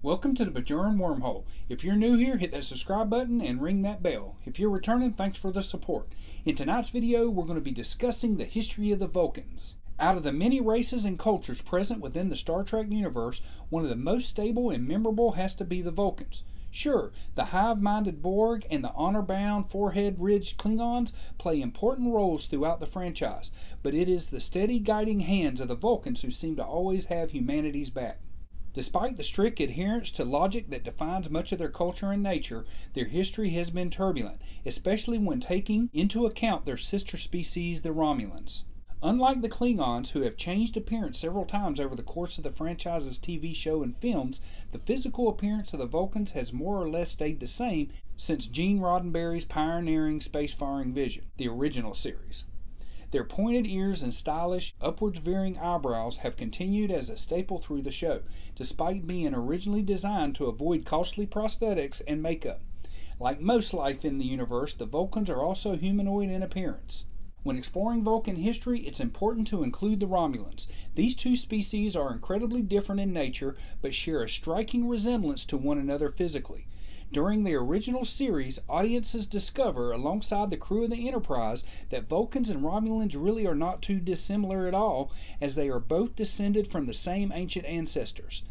Welcome to the Bajoran Wormhole. If you're new here, hit that subscribe button and ring that bell. If you're returning, thanks for the support. In tonight's video, we're going to be discussing the history of the Vulcans. Out of the many races and cultures present within the Star Trek universe, one of the most stable and memorable has to be the Vulcans. Sure, the hive-minded Borg and the honor-bound, forehead-ridged Klingons play important roles throughout the franchise, but it is the steady guiding hands of the Vulcans who seem to always have humanity's back. Despite the strict adherence to logic that defines much of their culture and nature, their history has been turbulent, especially when taking into account their sister species, the Romulans. Unlike the Klingons, who have changed appearance several times over the course of the franchise's TV show and films, the physical appearance of the Vulcans has more or less stayed the same since Gene Roddenberry's pioneering spacefaring vision, the original series. Their pointed ears and stylish, upwards-veering eyebrows have continued as a staple through the show, despite being originally designed to avoid costly prosthetics and makeup. Like most life in the universe, the Vulcans are also humanoid in appearance. When exploring Vulcan history, it's important to include the Romulans. These two species are incredibly different in nature, but share a striking resemblance to one another physically. During the original series, audiences discover, alongside the crew of the Enterprise, that Vulcans and Romulans really are not too dissimilar at all, as they are both descended from the same ancient ancestors.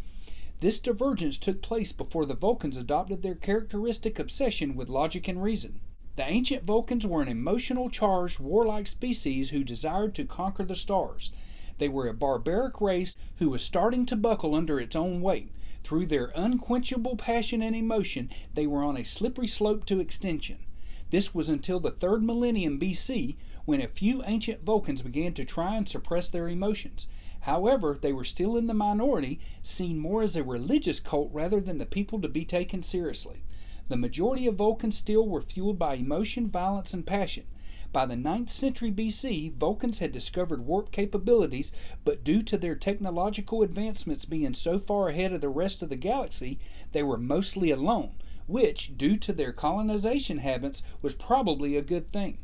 This divergence took place before the Vulcans adopted their characteristic obsession with logic and reason. The ancient Vulcans were an emotional-charged, warlike species who desired to conquer the stars. They were a barbaric race who was starting to buckle under its own weight. Through their unquenchable passion and emotion, they were on a slippery slope to extinction. This was until the 3rd millennium BC, when a few ancient Vulcans began to try and suppress their emotions. However, they were still in the minority, seen more as a religious cult rather than the people to be taken seriously. The majority of Vulcans still were fueled by emotion, violence, and passion. By the 9th century BC, Vulcans had discovered warp capabilities, but due to their technological advancements being so far ahead of the rest of the galaxy, they were mostly alone, which, due to their colonization habits, was probably a good thing.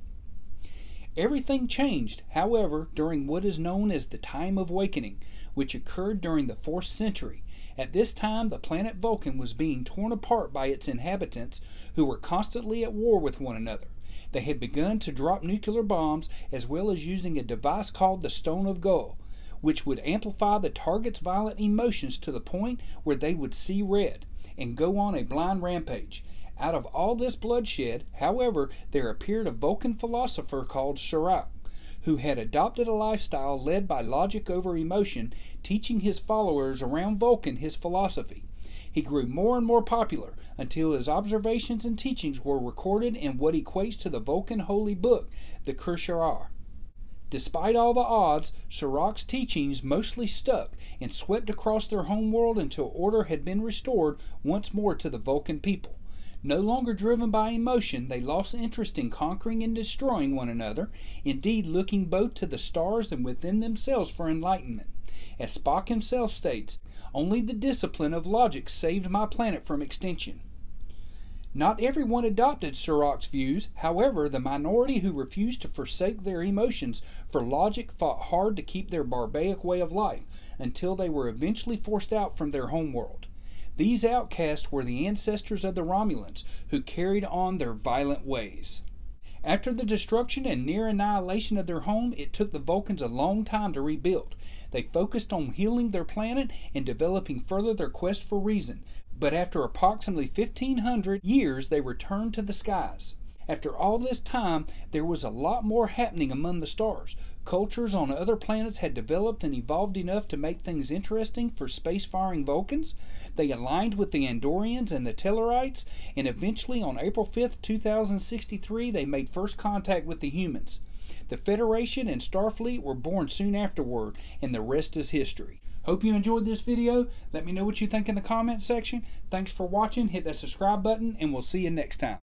Everything changed, however, during what is known as the Time of Awakening, which occurred during the 4th century. At this time, the planet Vulcan was being torn apart by its inhabitants, who were constantly at war with one another. They had begun to drop nuclear bombs, as well as using a device called the Stone of Gull, which would amplify the target's violent emotions to the point where they would see red and go on a blind rampage. Out of all this bloodshed, however, there appeared a Vulcan philosopher called Sirach, who had adopted a lifestyle led by logic over emotion, teaching his followers around Vulcan his philosophy. He grew more and more popular until his observations and teachings were recorded in what equates to the Vulcan holy book, the Kursharar. Despite all the odds, Sirach's teachings mostly stuck and swept across their homeworld until order had been restored once more to the Vulcan people. No longer driven by emotion, they lost interest in conquering and destroying one another, indeed looking both to the stars and within themselves for enlightenment. As Spock himself states, "Only the discipline of logic saved my planet from extinction." Not everyone adopted Sirach's views. However, the minority who refused to forsake their emotions for logic fought hard to keep their barbaric way of life, until they were eventually forced out from their homeworld. These outcasts were the ancestors of the Romulans, who carried on their violent ways. After the destruction and near annihilation of their home, it took the Vulcans a long time to rebuild. They focused on healing their planet and developing further their quest for reason, but after approximately 1,500 years, they returned to the skies. After all this time, there was a lot more happening among the stars. Cultures on other planets had developed and evolved enough to make things interesting for spacefaring Vulcans. They aligned with the Andorians and the Tellarites, and eventually on April 5th, 2063, they made first contact with the humans. The Federation and Starfleet were born soon afterward, and the rest is history. Hope you enjoyed this video. Let me know what you think in the comment section. Thanks for watching. Hit that subscribe button, and we'll see you next time.